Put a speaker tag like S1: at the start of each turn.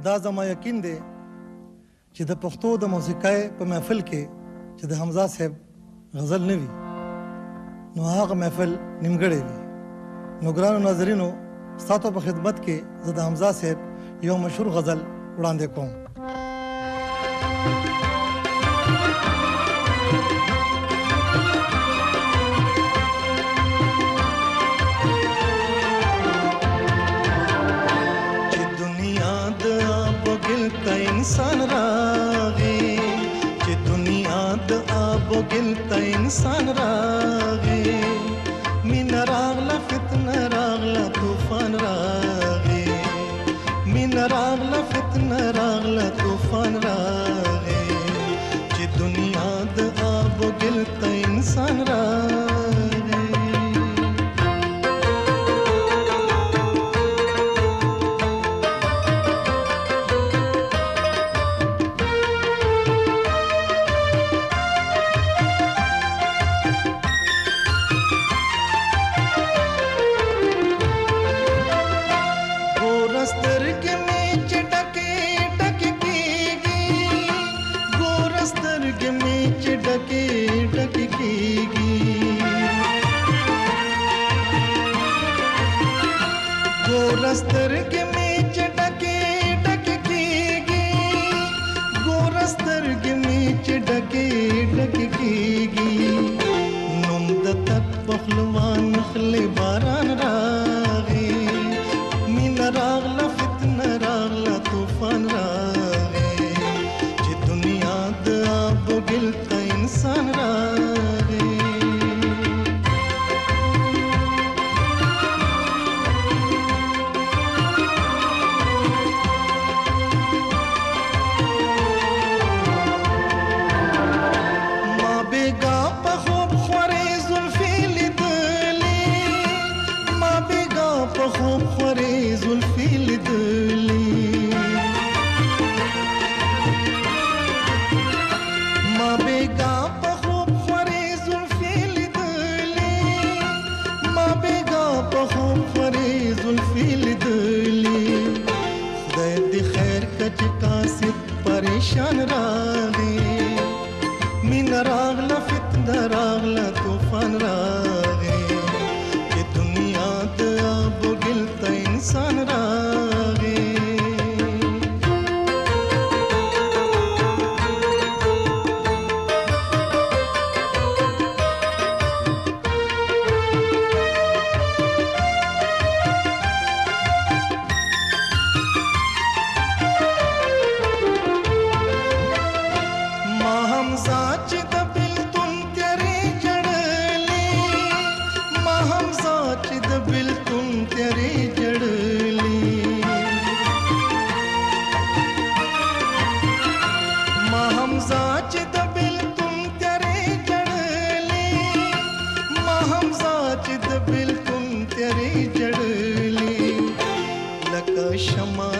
S1: دا زما یقین دی چې د پښتو د موسیقۍ په محفل کې چې د حمزه صاحب غزل نه وي نو هغه محفل نیمګړی وي. نو ګرانو ناظرینو ستاسو په خدمت کې زه د حمزه صاحب یو مشهور غزل وړاندې کوم.
S2: इंसान रागे कि दुनिया द आबो गिलता इंसान रागे मिन रागला फितना रागला तूफान रागे मिन रागला फितना रागला तूफान रागे कि दुनिया द आबो गिलता इंसान रागे गोरस्तर के में चटके टके कीगी गोरस्तर के में चटके टके कीगी नुमद तक पहलवान खले बारान रागे मिन रागला फितना रागला तूफान रागे जे दुनिया द आब गिलता इंसान रागे خوب خوری زلفی لیدلی ما بیگا په خوب خوری زلفی لیدلی ما بیگا په خوب خوری زلفی لیدلی خدای دې خیر کچ کاسد پریشان راغی مین راغلا فتنه راغلا طوفان راغی इंसान रागे माँ हमजा चिद बिल तुम तेरे जड़ली माँ हमजा चिद बिल तुम तेरे बिल तुम तेरे जड़ली लका शमा